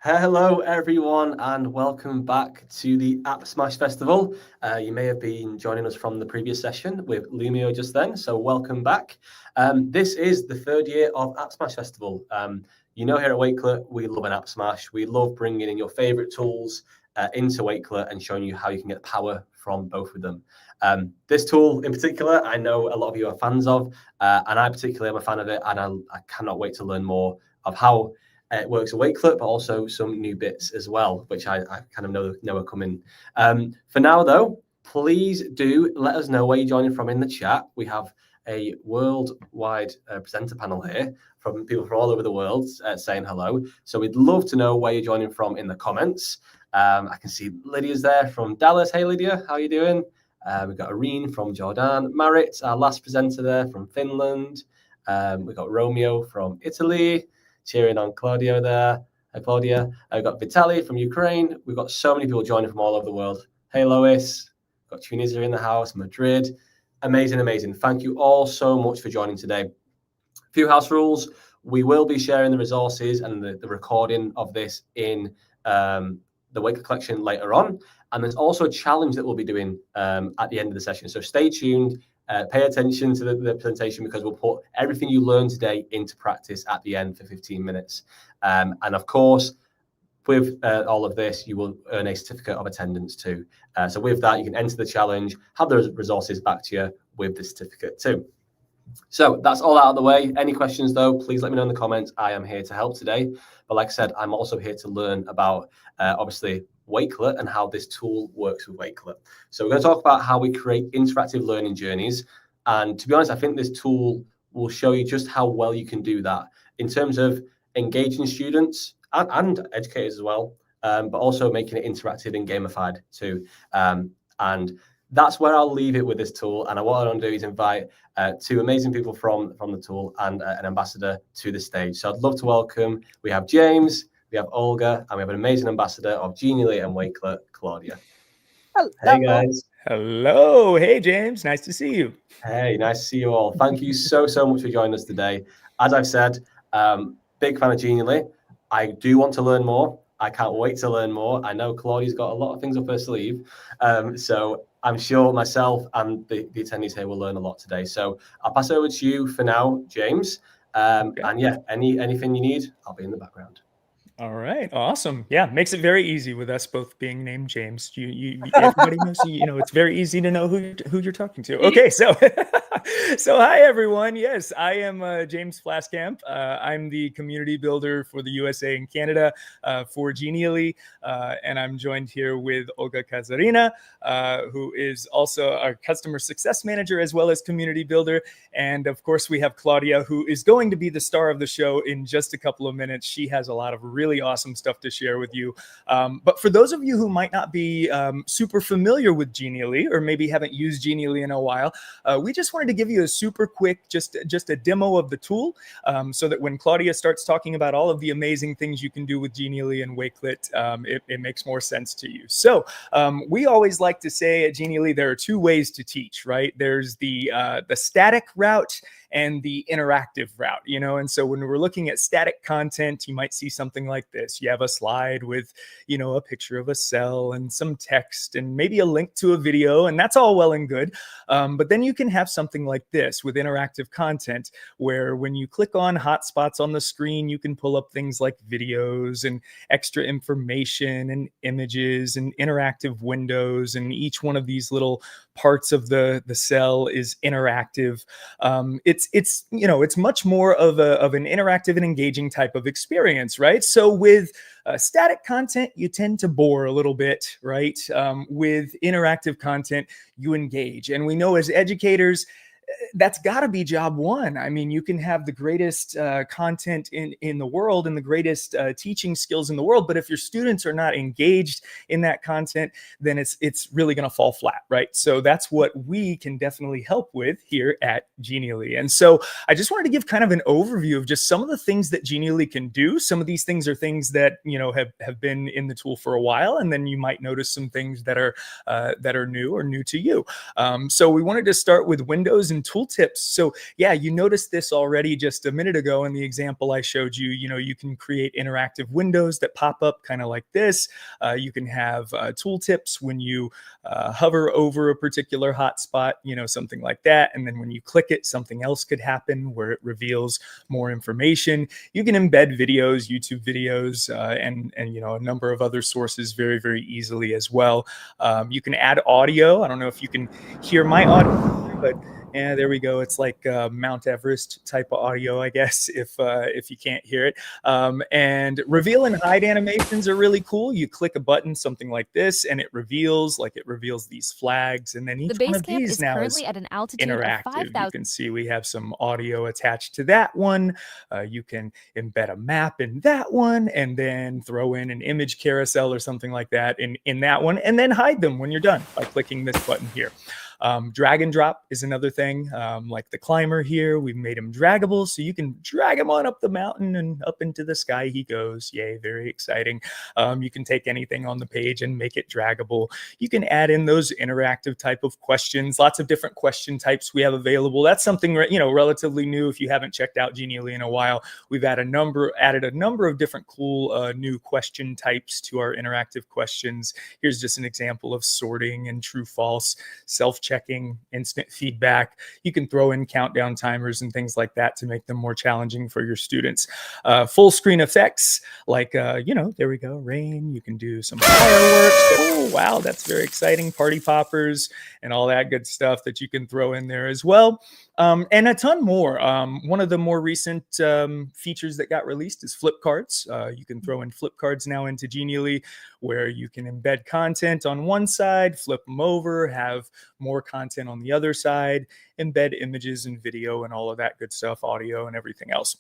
Hello, everyone, and welcome back to the AppSmash Festival. You may have been joining us from the previous session with Lumio just then, so welcome back. This is the third year of AppSmash Festival. Here at Wakelet, we love an AppSmash. We love bringing in your favorite tools into Wakelet and showing you how you can get power from both of them. This tool in particular, I know a lot of you are fans of, and I particularly am a fan of it, and I cannot wait to learn more of how it works at Wakelet, but also some new bits as well, which I kind of know are coming. For now, though, please do let us know where you're joining from in the chat. We have a worldwide presenter panel here from people from all over the world saying hello. So we'd love to know where you're joining from in the comments. I can see Lydia's there from Dallas. Hey, Lydia, how are you doing? We've got Irene from Jordan. Marit, our last presenter there from Finland. We've got Romeo from Italy. Cheering on Claudio there. Hi, Claudia. We've got Vitaly from Ukraine. We've got so many people joining from all over the world. Hey, Lois. We've got Tunisia in the house, Madrid. Amazing, amazing. Thank you all so much for joining today. A few house rules. We will be sharing the resources and the recording of this in the Wakelet collection later on. And there's also a challenge that we'll be doing at the end of the session. So stay tuned. Pay attention to the presentation because we'll put everything you learned today into practice at the end for 15 minutes. And of course, with all of this, you will earn a certificate of attendance too. So with that, you can enter the challenge, have the resources back to you with the certificate too. So that's all out of the way. Any questions though, please let me know in the comments. I am here to help today. But like I said, I'm also here to learn about, obviously, Wakelet and how this tool works with Wakelet. So we're going to talk about how we create interactive learning journeys. And to be honest, I think this tool will show you just how well you can do that in terms of engaging students and educators as well, but also making it interactive and gamified too. And that's where I'll leave it with this tool. And what I want to do is invite two amazing people from the tool and an ambassador to the stage. So I'd love to welcome, we have James, we have Olga, and we have an amazing ambassador of Genially and Wakelet, Claudia. Hello. Hey, guys. Hello. Hey, James. Nice to see you. Hey, nice to see you all. Thank you so much for joining us today. As I've said, big fan of Genially. I do want to learn more. I can't wait to learn more. I know Claudia's got a lot of things up her sleeve. So I'm sure myself and the attendees here will learn a lot today. So I'll pass it over to you for now, James. Okay. And yeah, anything you need, I'll be in the background. All right, awesome. Yeah, makes it very easy with us both being named James. Everybody knows. It's very easy to know who you're talking to. Okay, so hi everyone. Yes, I am James Flaskamp. I'm the community builder for the USA and Canada for Genially, and I'm joined here with Olga Kazarina, who is also our customer success manager as well as community builder, and of course we have Claudia, who is going to be the star of the show in just a couple of minutes. She has a lot of really awesome stuff to share with you. But for those of you who might not be super familiar with Genially or maybe haven't used Genially in a while, we just wanted to give you a super quick, just a demo of the tool so that when Claudia starts talking about all of the amazing things you can do with Genially and Wakelet, it makes more sense to you. So we always like to say at Genially, there are two ways to teach, right? There's the static route and the interactive route, and so when we're looking at static content, you might see something like this. You have a slide with, a picture of a cell and some text and maybe a link to a video, and that's all well and good. But then you can have something like this with interactive content, where when you click on hotspots on the screen, you can pull up things like videos and extra information and images and interactive windows, and each one of these little parts of the cell is interactive. It's much more of an interactive and engaging type of experience, right? So with static content, you tend to bore a little bit, right? With interactive content, you engage. And we know as educators, that's got to be job one. I mean, you can have the greatest content in the world and the greatest teaching skills in the world, but if your students are not engaged in that content, then it's really going to fall flat, right? So that's what we can definitely help with here at Genially. And so I just wanted to give kind of an overview of just some of the things that Genially can do. Some of these things are things that have been in the tool for a while, and then you might notice some things that are new or new to you. So we wanted to start with Windows and some tooltips. So yeah, you noticed this already just a minute ago in the example I showed you. You can create interactive windows that pop up kind of like this. You can have tooltips when you hover over a particular hotspot, something like that. And then when you click it, something else could happen where it reveals more information. You can embed videos, YouTube videos, and a number of other sources very, very easily as well. You can add audio. I don't know if you can hear my audio, but yeah, there we go. It's like Mount Everest type of audio, I guess, if you can't hear it. And reveal and hide animations are really cool. You click a button, something like this, and it reveals these flags. And then each one of these now is at an altitude interactive. of 5,000. You can see we have some audio attached to that one. You can embed a map in that one, and then throw in an image carousel or something like that in that one, and then hide them when you're done by clicking this button here. Drag and drop is another thing. Like the climber here, we've made him draggable, so you can drag him on up the mountain and up into the sky he goes. Yay, very exciting. You can take anything on the page and make it draggable. You can add in those interactive type of questions, lots of different question types we have available. That's something, relatively new. If you haven't checked out Genially in a while, we've added a number of different cool new question types to our interactive questions. Here's just an example of sorting and true false, self-checking, instant feedback. You can throw in countdown timers and things like that to make them more challenging for your students. Full screen effects, like, there we go, rain. You can do some fireworks. Oh, wow, that's very exciting. Party poppers and all that good stuff that you can throw in there as well. And a ton more. One of the more recent features that got released is flip cards. You can throw in flip cards now into Genially, where you can embed content on one side, flip them over, have more content on the other side, embed images and video and all of that good stuff, audio and everything else.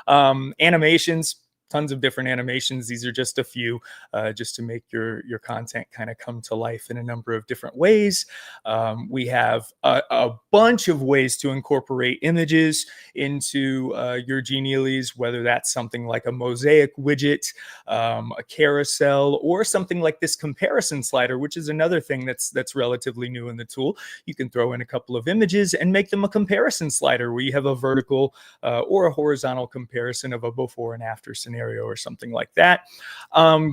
Animations. Tons of different animations. These are just a few, just to make your content kind of come to life in a number of different ways. We have a bunch of ways to incorporate images into your Geniallys, whether that's something like a mosaic widget, a carousel, or something like this comparison slider, which is another thing that's relatively new in the tool. You can throw in a couple of images and make them a comparison slider where you have a vertical or a horizontal comparison of a before and after scenario or something like that.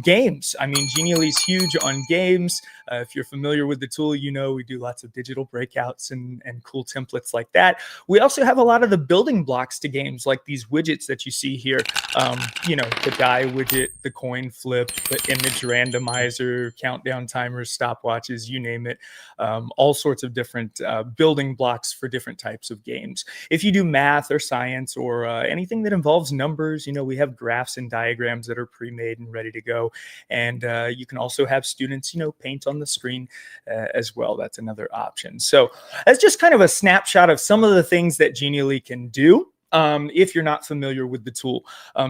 Games. I mean, Genially's huge on games. If you're familiar with the tool, we do lots of digital breakouts and cool templates like that. We also have a lot of the building blocks to games, like these widgets that you see here. The die widget, the coin flip, the image randomizer, countdown timers, stopwatches, you name it. All sorts of different building blocks for different types of games. If you do math or science or anything that involves numbers, we have graphs and diagrams that are pre-made and ready to go. And you can also have students, paint on the screen as well. That's another option. So that's just kind of a snapshot of some of the things that Genially can do. If you're not familiar with the tool,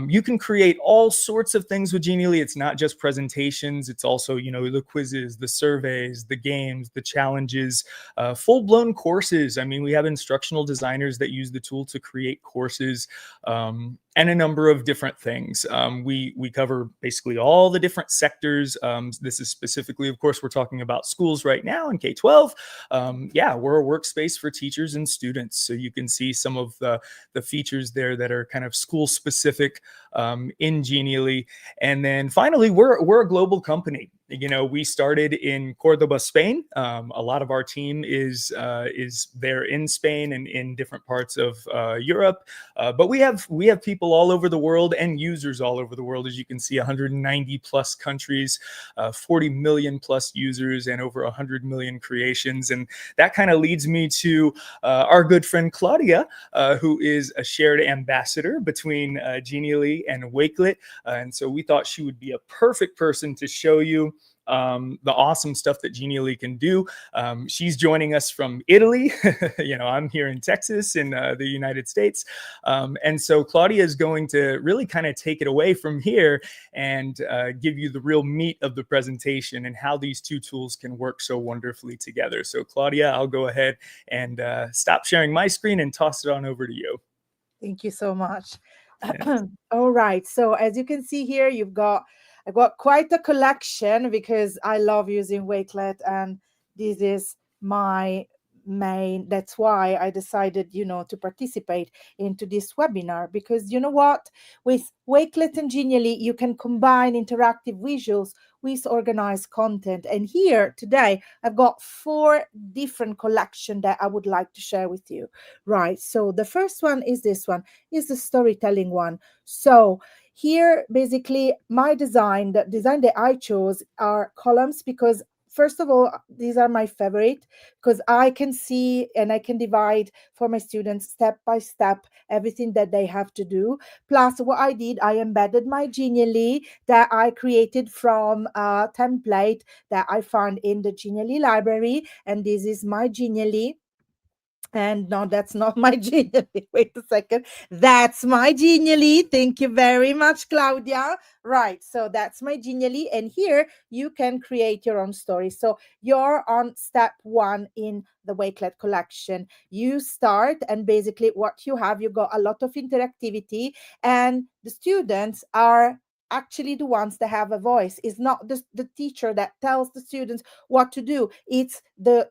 you can create all sorts of things with Genially. It's not just presentations. It's also, the quizzes, the surveys, the games, the challenges, full-blown courses. I mean, we have instructional designers that use the tool to create courses, and a number of different things. We cover basically all the different sectors. This is specifically, of course, we're talking about schools right now in K-12. We're a workspace for teachers and students. So you can see some of the features there that are kind of school specific in Genially. And then finally, we're a global company. We started in Cordoba, Spain. A lot of our team is there in Spain and in different parts of Europe. But we have people all over the world and users all over the world. As you can see, 190 plus countries, 40 million plus users, and over 100 million creations. And that kind of leads me to our good friend Claudia, who is a shared ambassador between Genially and Wakelet. And so we thought she would be a perfect person to show you the awesome stuff that Genially can do. She's joining us from Italy. I'm here in Texas in the United States. And so Claudia is going to really kind of take it away from here and give you the real meat of the presentation and how these two tools can work so wonderfully together. So Claudia, I'll go ahead and stop sharing my screen and toss it on over to you. Thank you so much. Yes. All right. So as you can see here, I've got quite a collection because I love using Wakelet, and this is my that's why I decided, to participate into this webinar, because you know what, with Wakelet and Genially, you can combine interactive visuals with organized content. And here today, I've got 4 different collections that I would like to share with you. Right. So the first one is this one, is the storytelling one. So here, basically, the design that I chose are columns, because first of all, these are my favorite, because I can see and I can divide for my students step by step everything that they have to do. Plus, what I did, I embedded my Genially that I created from a template that I found in the Genially library. And this is my Genially. And no, that's not my Genially. Wait a second. That's my Genially. Thank you very much, Claudia. Right. So that's my Genially. And here you can create your own story. So you're on step 1 in the Wakelet collection. You start, and basically what you got a lot of interactivity, and the students are actually the ones that have a voice. It's not the teacher that tells the students what to do. It's the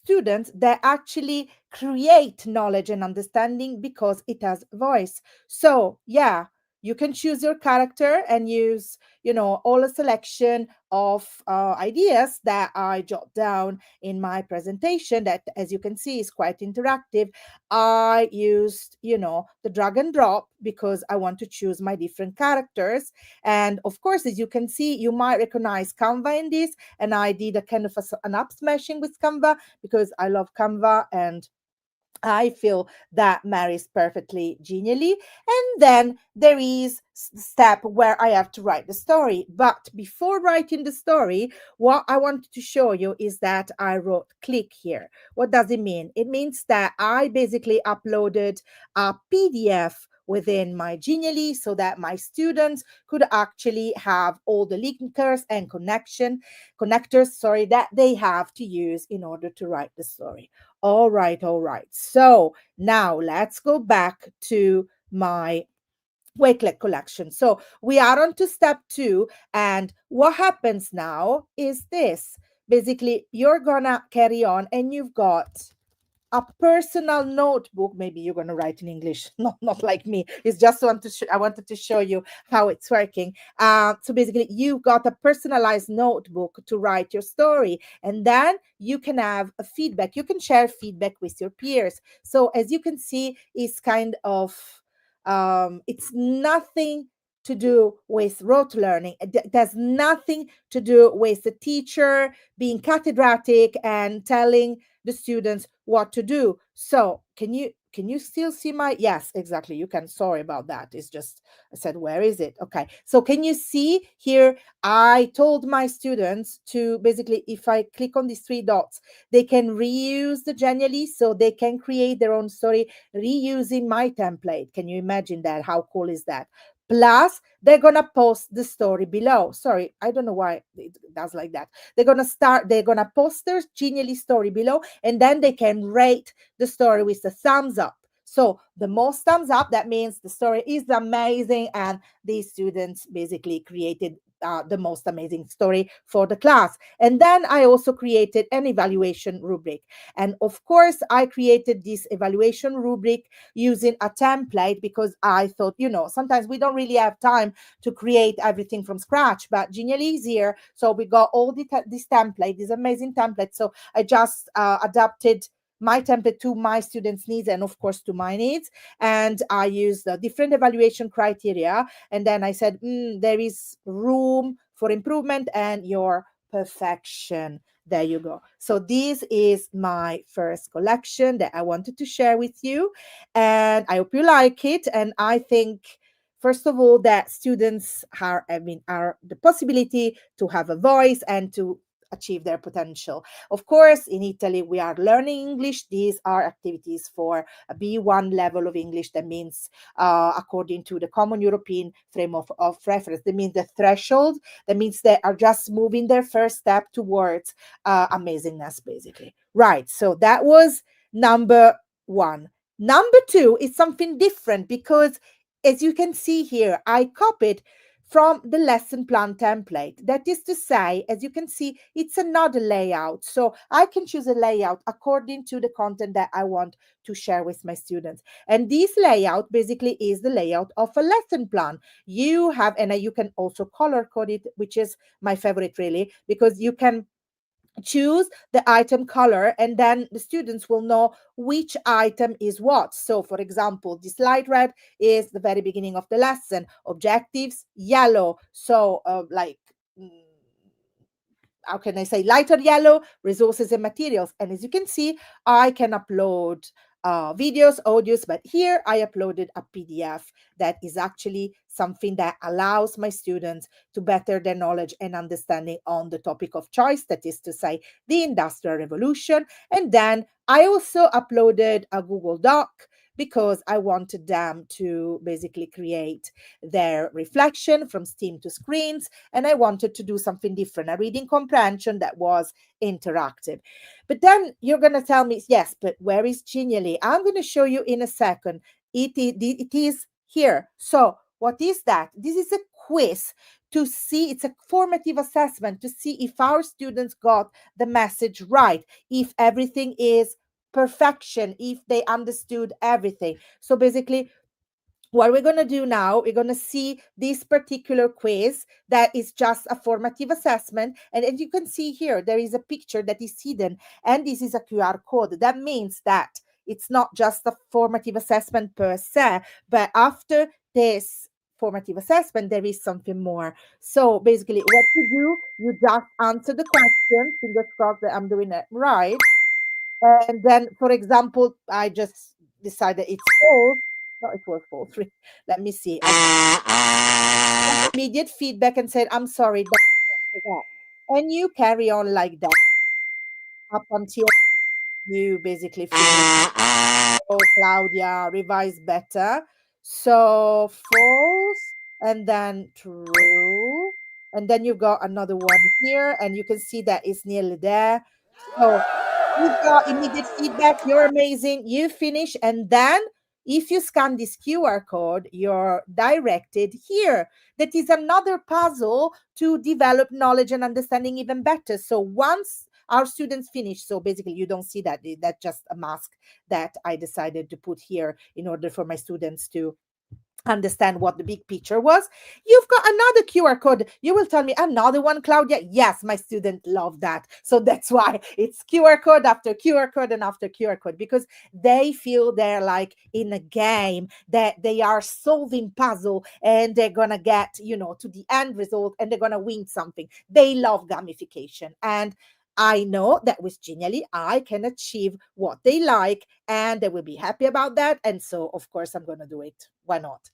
students that actually create knowledge and understanding because it has voice. So yeah, you can choose your character and use, all a selection of ideas that I jot down in my presentation, that, as you can see, is quite interactive. I used, the drag and drop because I want to choose my different characters. And of course, as you can see, you might recognize Canva in this. And I did a kind of an up smashing with Canva because I love Canva, and I feel that marries perfectly Genially. And then there is step where I have to write the story. But before writing the story, what I wanted to show you is that I wrote click here. What does it mean? It means that I basically uploaded a PDF within my Genially so that my students could actually have all the linkers and connectors, that they have to use in order to write the story. All right, all right. So now let's go back to my Wakelet collection. So we are on to step 2. And what happens now is this. Basically, you're gonna carry on, and you've got a personal notebook. Maybe you're going to write in English, not like me. It's just I wanted to show you how it's working. So basically, you've got a personalized notebook to write your story, and then you can have a feedback. You can share feedback with your peers. So as you can see, it's kind of it's nothing to do with rote learning. It has nothing to do with the teacher being cathedratic and telling the students what to do. So can you still see my, yes, exactly, you can. Sorry about that. It's just, I said, where is it? Okay, so can you see here, I told my students to basically, if I click on these 3 dots, they can reuse the Genially, so they can create their own story reusing my template. Can you imagine that? How cool is that? Plus, they're gonna post the story below. Sorry, I don't know why it does like that. They're gonna post their Genially story below, and then they can rate the story with the thumbs up. So the most thumbs up, that means the story is amazing, and these students basically created the most amazing story for the class. And then I also created an evaluation rubric. And of course, I created this evaluation rubric using a template because I thought, sometimes we don't really have time to create everything from scratch, but Genially is here. So we got all this template, this amazing template. So I just adapted my template to my students' needs and of course to my needs. And I used the different evaluation criteria. And then I said, there is room for improvement and your perfection. There you go. So this is my first collection that I wanted to share with you. And I hope you like it. And I think, first of all, that students are the possibility to have a voice and to achieve their potential. Of course, in Italy, we are learning English. These are activities for a B1 level of English. That means, according to the Common European Frame of Reference, that means the threshold. That means they are just moving their first step towards amazingness, basically. Right. So that was number 1. Number 2 is something different because, as you can see here, I copied from the lesson plan template. That is to say, as you can see, it's another layout. So I can choose a layout according to the content that I want to share with my students. And this layout basically is the layout of a lesson plan. You have, and you can also color code it, which is my favorite really, because you can choose the item color and then the students will know which item is what. So for example, this light red is the very beginning of the lesson, objectives yellow, so mm, how can I say, lighter yellow, resources and materials. And as you can see, I can upload videos, audios, but here I uploaded a PDF that is actually something that allows my students to better their knowledge and understanding on the topic of choice, that is to say, the Industrial Revolution. And then I also uploaded a Google Doc because I wanted them to basically create their reflection from Steam to screens, and I wanted to do something different, a reading comprehension that was interactive. But then you're going to tell me, yes, but where is Genially? I'm going to show you in a second. It is here. So what is that? This is a quiz to see, it's a formative assessment to see if our students got the message right, if everything is perfection, if they understood everything. So basically, what we're going to do now, we're going to see this particular quiz that is just a formative assessment. And as you can see here, there is a picture that is hidden, and this is a QR code. That means that it's not just a formative assessment per se, but after this formative assessment, there is something more. So basically, what you do, you just answer the question. Fingers crossed that I'm doing it right. And then, for example, I just decided it's false. No, it was false. Let me see. I immediate feedback and said, I'm sorry. And you carry on like that up until you basically finish. Oh, Claudia, revise better. So false and then true. And then you got another one here, and you can see that it's nearly there. So you've got immediate feedback. You're amazing. You finish. And then if you scan this QR code, you're directed here. That is another puzzle to develop knowledge and understanding even better. So once our students finish, so basically you don't see that, that's just a mask that I decided to put here in order for my students to understand what the big picture was. You've got another QR code. You will tell me another one, Claudia. Yes, my student love that. So that's why it's QR code after QR code and after QR code, because they feel they're like in a game, that they are solving puzzle and they're gonna get, to the end result and they're gonna win something. They love gamification. And I know that with Genially, I can achieve what they like and they will be happy about that. And so, of course, I'm going to do it. Why not?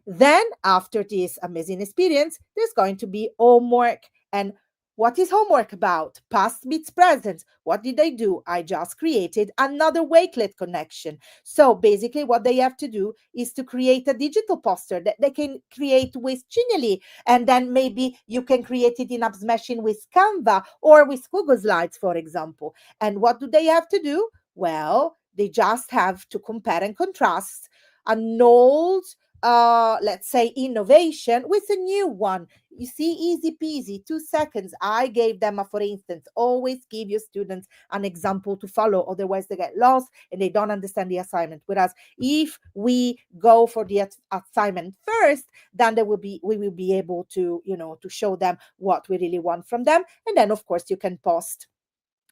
Then, after this amazing experience, there's going to be homework. And what is homework about? Past meets present. What did I do? I just created another Wakelet connection. So basically, what they have to do is to create a digital poster that they can create with Genially. And then maybe you can create it in AppSmashing with Canva or with Google Slides, for example. And what do they have to do? Well, they just have to compare and contrast an old let's say innovation with a new one. You see, easy peasy, 2 seconds. I gave them for instance, always give your students an example to follow, otherwise they get lost and they don't understand the assignment. Whereas if we go for the assignment first, then we will be able to, to show them what we really want from them. And then of course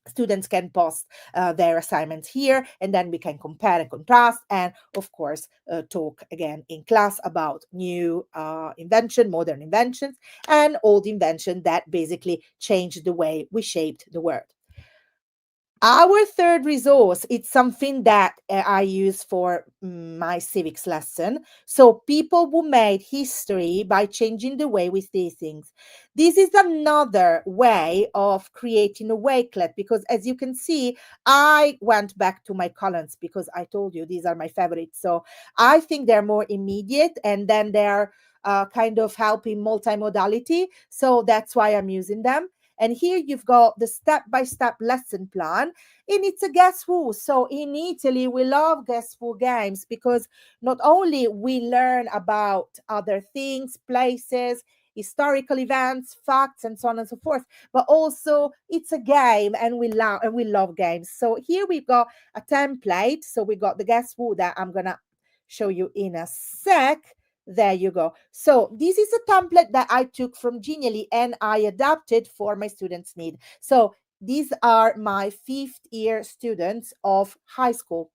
students can post their assignments here, and then we can compare and contrast, and of course talk again in class about new invention, modern inventions, and old invention that basically changed the way we shaped the world. Our third resource, it's something that I use for my civics lesson. So people who made history by changing the way we see things. This is another way of creating a wakelet, because as you can see, I went back to my columns because I told you these are my favorites. So I think they're more immediate, and then they're kind of helping multimodality. So that's why I'm using them. And here you've got the step-by-step lesson plan, and it's a guess who. So in Italy, we love guess who games because not only we learn about other things, places, historical events, facts, and so on and so forth. But also it's a game, and we love games. So here we've got a template. So we got the guess who that I'm gonna show you in a sec. There you go. So this is a template that I took from Genially and I adapted for my students' need. So these are my 5th year students of high school.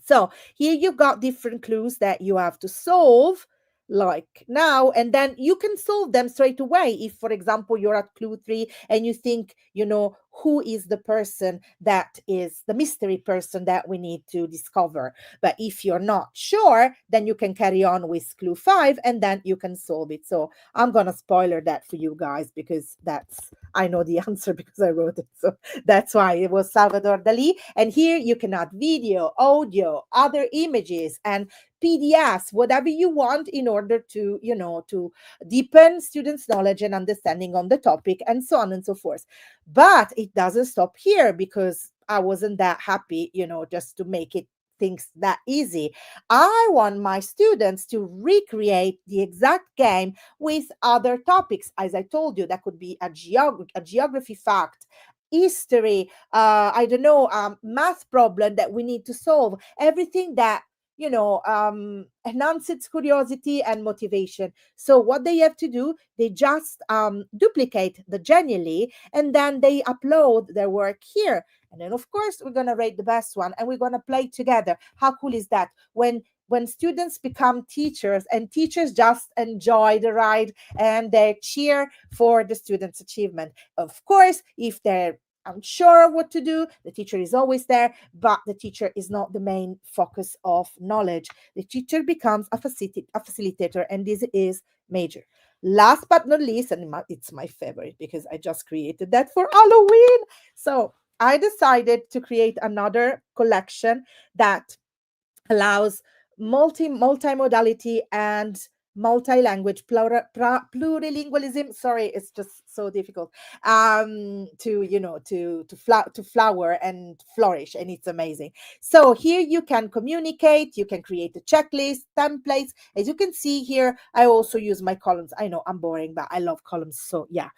So here you got different clues that you have to solve like now, and then you can solve them straight away. If, for example, you're at clue 3 and you think, who is the person that is the mystery person that we need to discover. But if you're not sure, then you can carry on with clue 5 and then you can solve it. So I'm going to spoiler that for you guys because I know the answer because I wrote it. So that's why it was Salvador Dali. And here you can add video, audio, other images, and PDFs, whatever you want in order to, to deepen students' knowledge and understanding on the topic and so on and so forth. But it doesn't stop here because I wasn't that happy, just to make it things that easy. I want my students to recreate the exact game with other topics. As I told you, that could be a geography fact, history, I don't know, math problem that we need to solve, everything that enhances curiosity and motivation. So what they have to do, they just duplicate the Genially and then they upload their work here. And then, of course, we're going to rate the best one and we're going to play together. How cool is that? When students become teachers and teachers just enjoy the ride and they cheer for the students' achievement. Of course, if they're unsure of what to do, the teacher is always there, but the teacher is not the main focus of knowledge. The teacher becomes a facilitator, and this is major. Last but not least, and it's my favorite because I just created that for Halloween. So I decided to create another collection that allows multimodality and multi-language plurilingualism. Sorry, it's just so difficult to flower and flourish, and it's amazing. So here you can communicate, you can create a checklist, templates. As you can see here, I also use my columns. I know I'm boring, but I love columns. So yeah.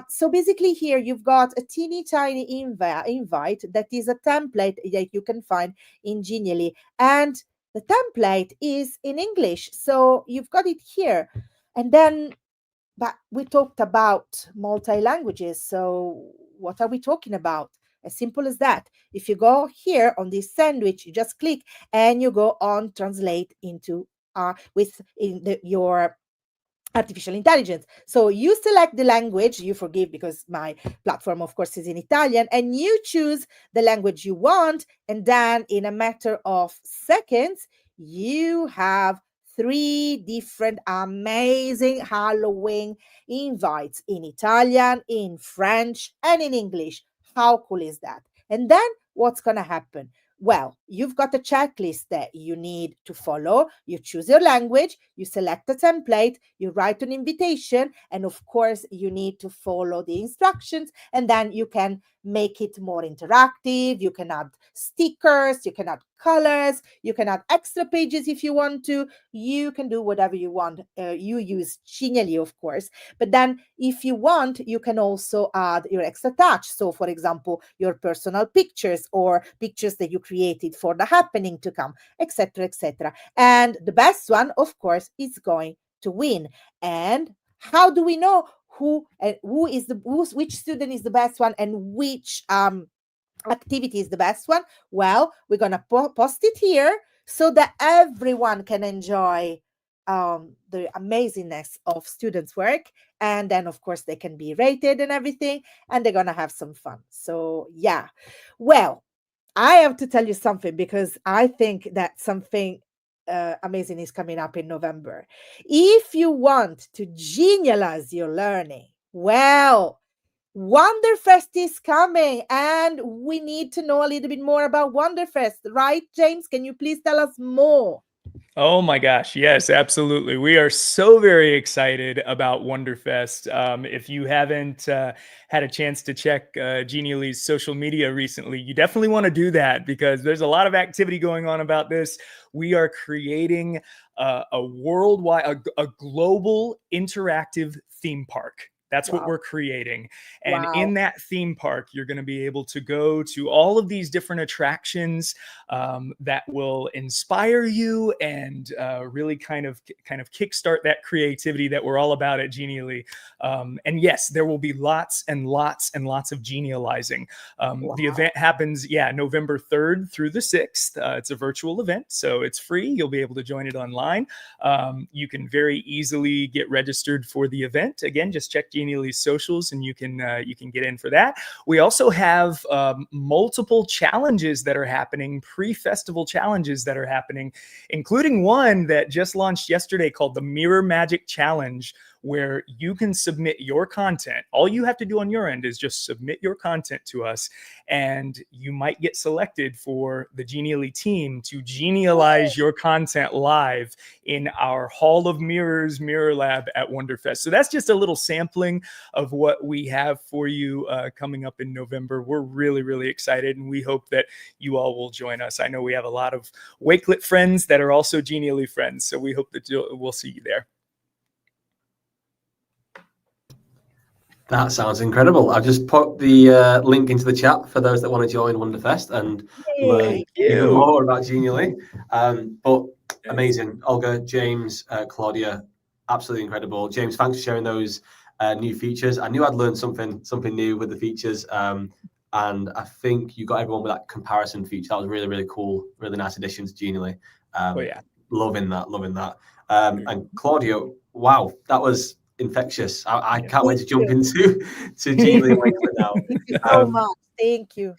So basically here you've got a teeny tiny invite that is a template that you can find in Genially, and the template is in English, so you've got it here. And then, but we talked about multi-languages, so what are we talking about? As simple as that. If you go here on this sandwich, you just click and you go on translate into your artificial intelligence. So you select the language, you forgive because my platform, of course, is in Italian, and you choose the language you want. And then in a matter of seconds, you have 3 different amazing Halloween invites in Italian, in French, and in English. How cool is that? And then what's going to happen? Well, you've got a checklist that you need to follow. You choose your language, you select a template, you write an invitation, and of course, you need to follow the instructions, and then you can make it more interactive. You can add stickers, you can add colors, you can add extra pages if you want to. You can do whatever you want. You use Genially, of course, but then if you want, you can also add your extra touch. So, for example, your personal pictures or pictures that you created for the happening to come, etc., etc. And the best one, of course, is going to win. And how do we know which student is the best one and which activity is the best one? Well, we're gonna post it here so that everyone can enjoy the amazingness of students' work, and then of course they can be rated and everything, and they're gonna have some fun. So yeah, well, I have to tell you something because I think that something amazing is coming up in November. If you want to genialize your learning, well, Wonderfest is coming, and we need to know a little bit more about Wonderfest, right, James? Can you please tell us more? Oh my gosh. Yes, absolutely. We are so very excited about Wonderfest. If you haven't had a chance to check Genially's social media recently, you definitely want to do that because there's a lot of activity going on about this. We are creating a worldwide, a global interactive theme park. That's what Wow. we're creating. And Wow. in that theme park, you're going to be able to go to all of these different attractions that will inspire you and really kind of kickstart that creativity that we're all about at Genially. And yes, there will be lots and lots and lots of genializing. Wow. The event happens, November 3rd through the 6th. It's a virtual event, so it's free. You'll be able to join it online. You can very easily get registered for the event. Again, just check Genially's socials and you can get in for that. We also have multiple challenges that are happening, pre-festival challenges that are happening, including one that just launched yesterday called the Mirror Magic Challenge, where you can submit your content. All you have to do on your end is just submit your content to us, and you might get selected for the Genially team to genialize your content live in our Hall of Mirrors Mirror Lab at Wonderfest. So that's just a little sampling of what we have for you coming up in November. We're really, really excited, and we hope that you all will join us. I know we have a lot of Wakelet friends that are also Genially friends, so we hope that we'll see you there. That sounds incredible. I've just put the link into the chat for those that want to join Wonderfest and learn even more about Genially. But amazing. Olga, James, Claudia, absolutely incredible. James, thanks for sharing those new features. I knew I'd learned something new with the features. And I think you got everyone with that comparison feature. That was really, really cool. Really nice addition to Genially. Loving that. And Claudia, wow, that was infectious. I can't wait to jump into Genially and Wakelet now. Thank you so much. Thank you.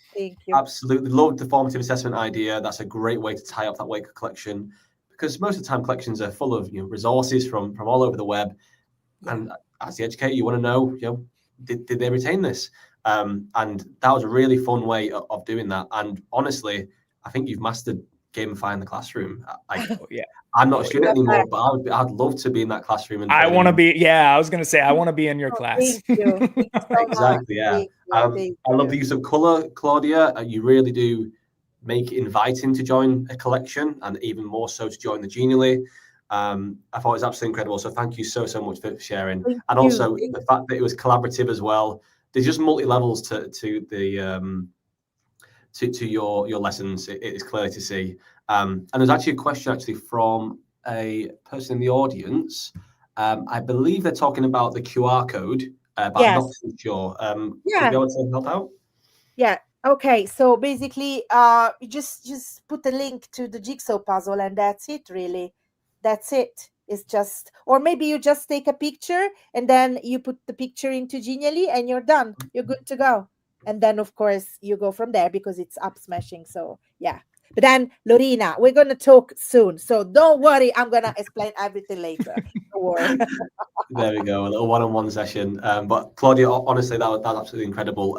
Absolutely loved the formative assessment idea. That's a great way to tie up that Wakelet collection, because most of the time collections are full of resources from all over the web. Yeah. And as the educator, you want to know, did they retain this? And that was a really fun way of doing that. And honestly, I think you've mastered gamifying the classroom. I'm not a student anymore, but I'd love to be in that classroom. And I want to be. Yeah, I was going to say I want to be in your class. Thank you. Exactly. Yeah. I love the use of color, Claudia. You really do make it inviting to join a collection, and even more so to join the Genially. I thought it was absolutely incredible. So thank you so much for sharing. And also the fact that it was collaborative as well. There's just multi levels to the to your lessons. It is clear to see. And there's actually a question from a person in the audience. I believe they're talking about the QR code, but I'm not too sure. Would you be able to help out? Yeah. Okay. So basically, you just put a link to the jigsaw puzzle, and that's it. Really, that's it. It's just, or maybe you just take a picture and then you put the picture into Genially, and you're done. You're good to go. And then, of course, you go from there because it's AppSmashing. So yeah. But then, Lorena, we're going to talk soon. So don't worry. I'm going to explain everything later. Don't worry. There we go. A little one-on-one session. But Claudia, honestly, that's absolutely incredible.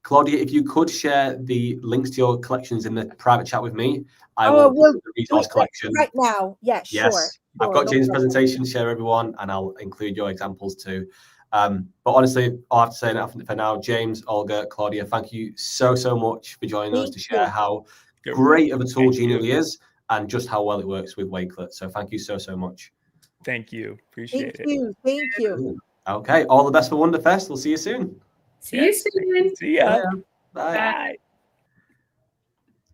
Claudia, if you could share the links to your collections in the private chat with me, I will put the resource collection. Right now. Yeah, yes. Sure. I've got James' presentation, share everyone, and I'll include your examples too. But honestly, I'll have to say enough for now. James, Olga, Claudia, thank you so much for joining us to share how great of a tool Genially is and just how well it works with Wakelet. So thank you so much. Thank you. Appreciate it. Thank you. Okay. All the best for Wonderfest. We'll see you soon. See you soon. See ya. Bye.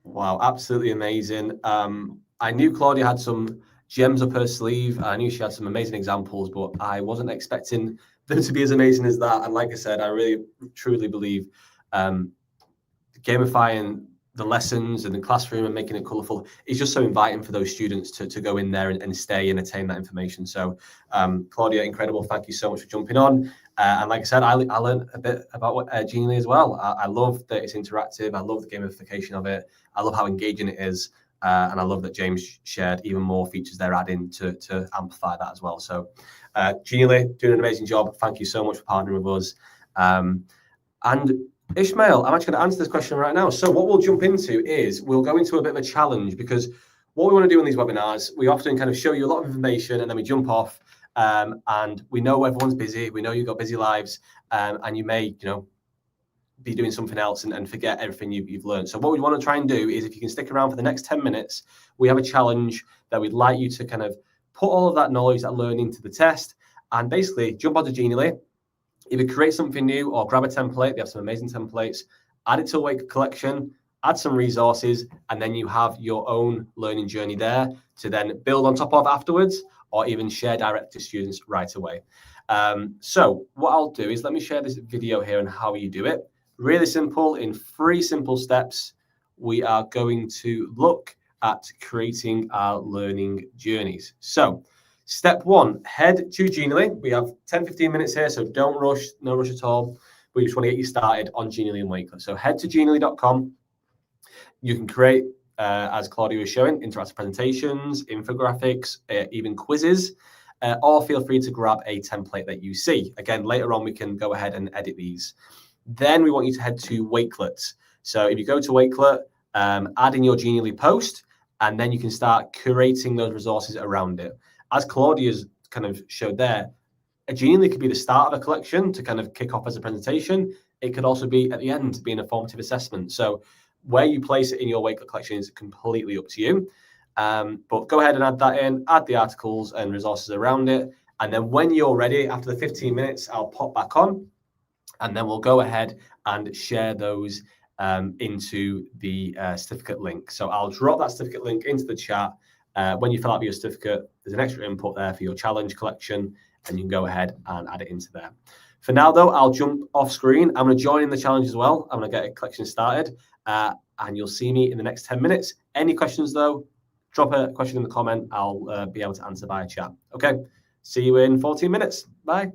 Wow. Absolutely amazing. I knew Claudia had some gems up her sleeve. I knew she had some amazing examples, but I wasn't expecting them to be as amazing as that. And like I said, I really truly believe gamifying the lessons and the classroom and making it colorful is just so inviting for those students to go in there and stay and attain that information. So Claudia, incredible. Thank you so much for jumping on. And like I said, I learned a bit about what Genially as well. I love that it's interactive. I love the gamification of it. I love how engaging it is. And I love that James shared even more features they're adding to amplify that as well. So Genially, doing an amazing job. Thank you so much for partnering with us. And Ishmael, I'm actually going to answer this question right now. So what we'll jump into is we'll go into a bit of a challenge, because what we want to do in these webinars, we often kind of show you a lot of information and then we jump off, and we know everyone's busy. We know you've got busy lives, and you may, be doing something else and forget everything you've learned. So what we want to try and do is, if you can stick around for the next 10 minutes, we have a challenge that we'd like you to kind of put all of that knowledge, that learning to the test, and basically jump onto Genially, either create something new or grab a template. They have some amazing templates, add it to a Wake collection, add some resources, and then you have your own learning journey there to then build on top of afterwards, or even share direct to students right away. So what I'll do is, let me share this video here on how you do it. Really simple. In 3 simple steps, we are going to look at creating our learning journeys. So step 1, head to Genially. We have 10-15 minutes here, so don't rush, no rush at all. We just want to get you started on Genially and Wakelet. So head to genially.com. You can create, as Claudia was showing, interactive presentations, infographics, even quizzes, or feel free to grab a template that you see. Again, later on, we can go ahead and edit these. Then we want you to head to Wakelet. So if you go to Wakelet, add in your Genially post, and then you can start curating those resources around it. As Claudia's kind of showed there, a Genially could be the start of a collection to kind of kick off as a presentation. It could also be at the end, be an formative assessment. So where you place it in your Wakelet collection is completely up to you. But go ahead and add that in, add the articles and resources around it. And then when you're ready, after the 15 minutes, I'll pop back on, and then we'll go ahead and share those into the certificate link. So I'll drop that certificate link into the chat. When you fill out your certificate, there's an extra input there for your challenge collection, and you can go ahead and add it into there. For now, though, I'll jump off screen. I'm going to join in the challenge as well. I'm going to get a collection started, and you'll see me in the next 10 minutes. Any questions, though, drop a question in the comment. I'll be able to answer via chat. Okay, see you in 14 minutes. Bye.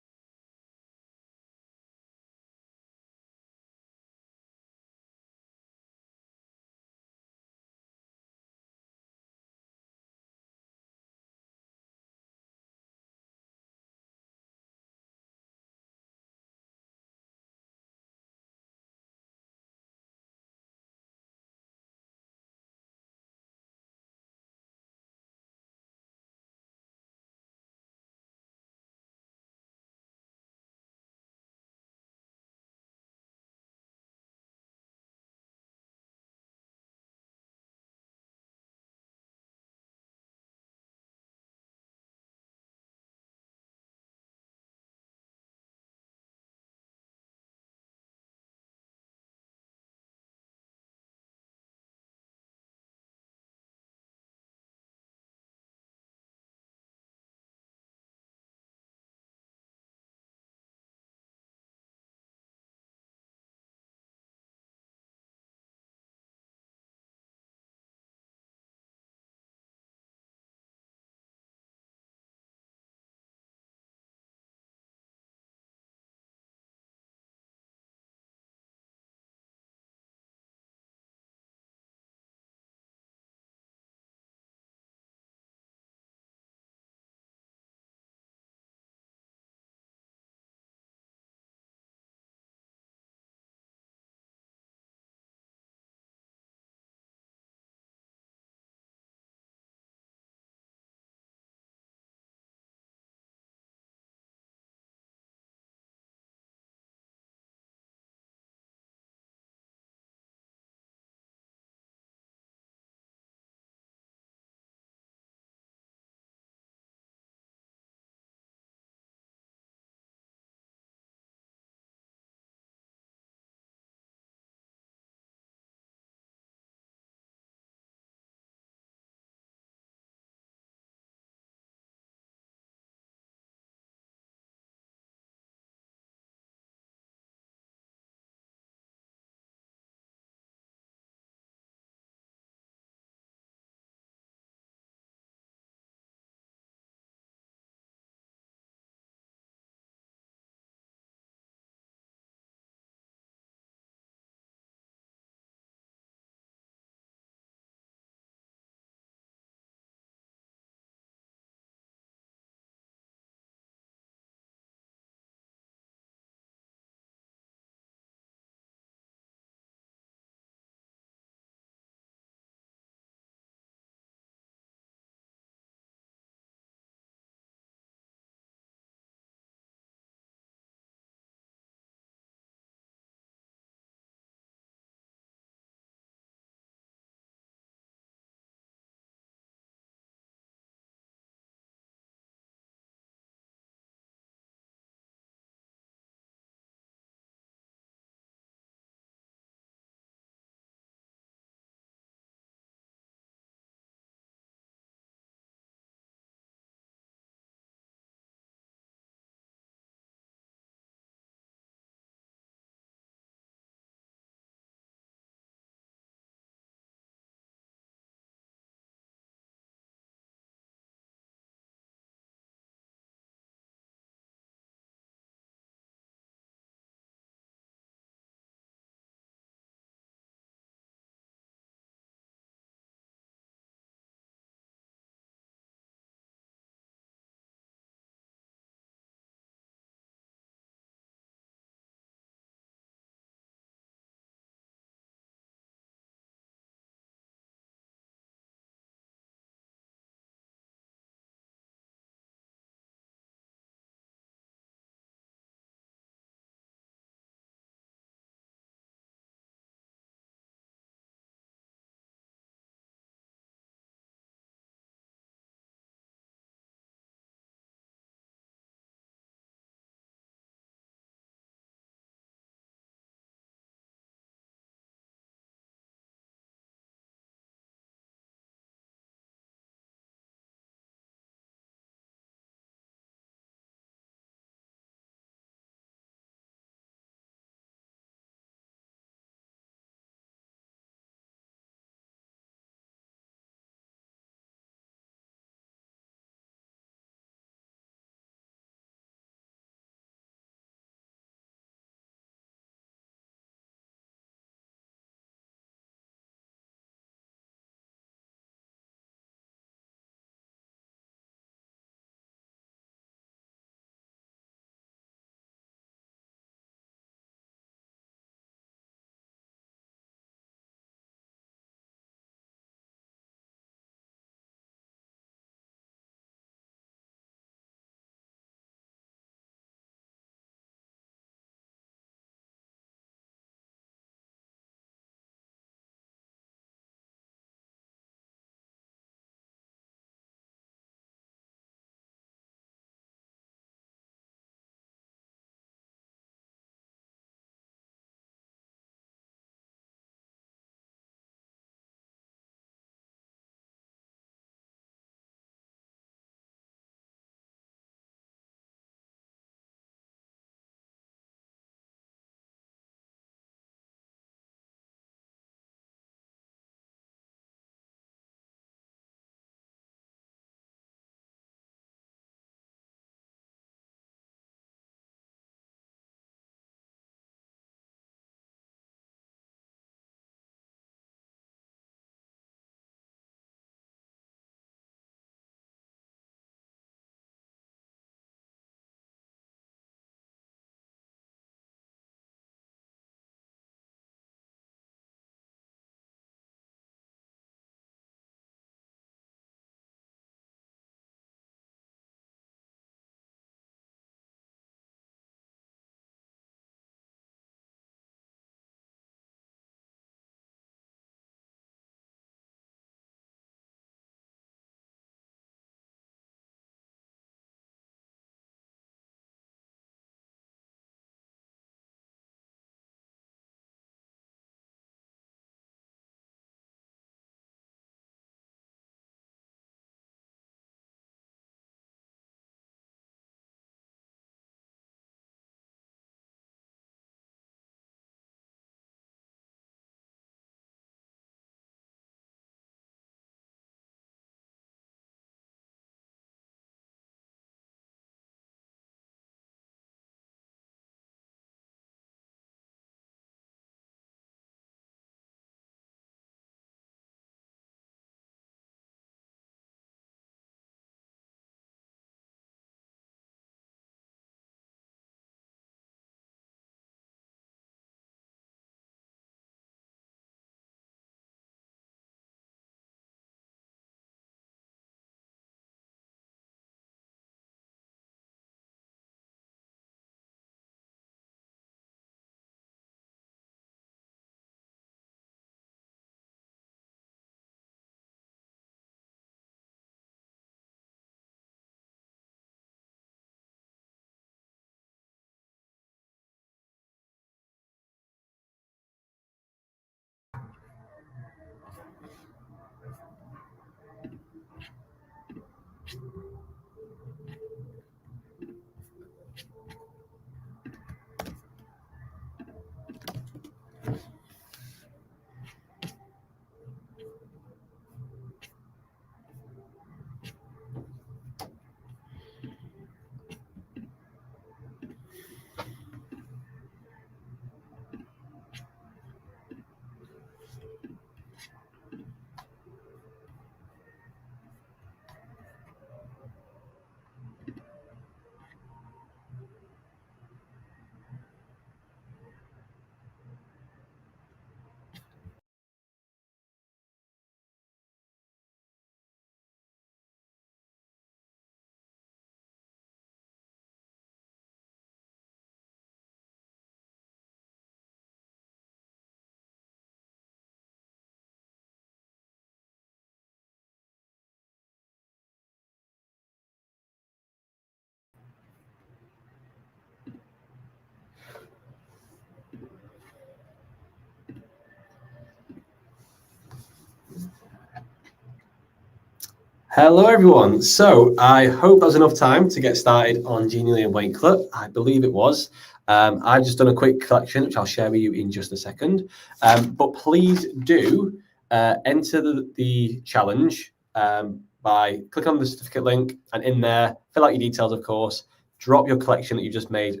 Hello, everyone. So I hope that was enough time to get started on Genially and Wakelet. I believe it was. I've just done a quick collection, which I'll share with you in just a second. But please do enter the challenge by clicking on the certificate link, and in there, fill out your details, of course. Drop your collection that you just made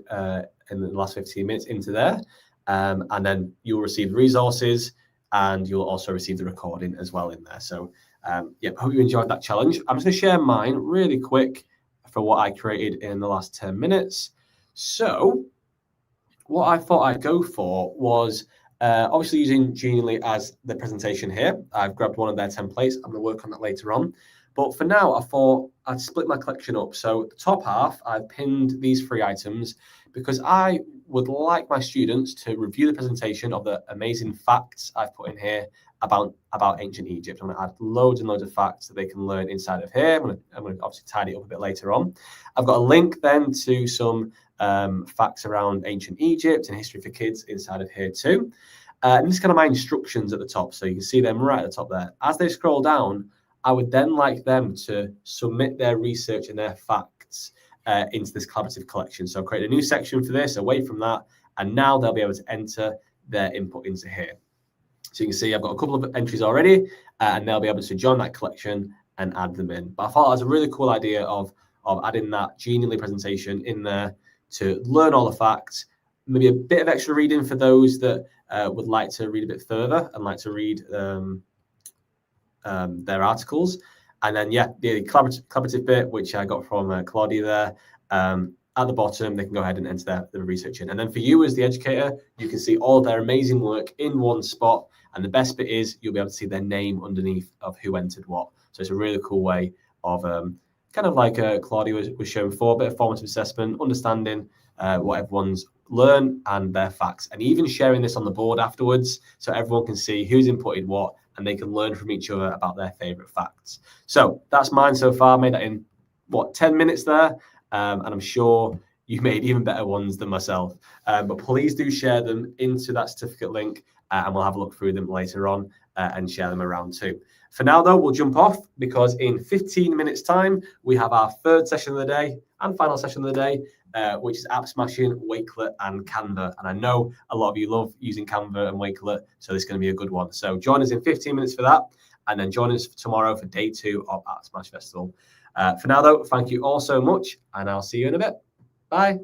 in the last 15 minutes into there, and then you'll receive resources, and you'll also receive the recording as well in there. So yeah, hope you enjoyed that challenge. I'm just going to share mine really quick for what I created in the last 10 minutes. So what I thought I'd go for was obviously using Genially as the presentation here. I've grabbed one of their templates. I'm going to work on that later on. But for now, I thought I'd split my collection up. So the top half, I've pinned these 3 items because I would like my students to review the presentation of the amazing facts I've put in here about ancient Egypt. I'm going to add loads and loads of facts that they can learn inside of here. I'm going to obviously tidy it up a bit later on. I've got a link then to some facts around ancient Egypt and history for kids inside of here too. And this is kind of my instructions at the top. So you can see them right at the top there. As they scroll down, I would then like them to submit their research and their facts into this collaborative collection. So create a new section for this away from that. And now they'll be able to enter their input into here. So you can see I've got a couple of entries already, and they'll be able to join that collection and add them in. But I thought it was a really cool idea of adding that Genially presentation in there to learn all the facts, maybe a bit of extra reading for those that would like to read a bit further and like to read their articles. And then, yeah, the collaborative bit, which I got from Claudia there, at the bottom, they can go ahead and enter their research in. And then for you as the educator, you can see all their amazing work in one spot. And the best bit is you'll be able to see their name underneath of who entered what. So it's a really cool way of kind of like Claudia was showing before, a bit of formative assessment, understanding what everyone's learned and their facts, and even sharing this on the board afterwards so everyone can see who's inputted what and they can learn from each other about their favorite facts. So that's mine so far. Made that in, 10 minutes there. And I'm sure you made even better ones than myself. But please do share them into that certificate link, and we'll have a look through them later on and share them around too. For now, though, we'll jump off because in 15 minutes' time, we have our 3rd session of the day and final session of the day, which is AppSmashing, Wakelet, and Canva. And I know a lot of you love using Canva and Wakelet, so this is going to be a good one. So join us in 15 minutes for that, and then join us tomorrow for day 2 of AppSmash Festival. For now, though, thank you all so much, and I'll see you in a bit. Bye.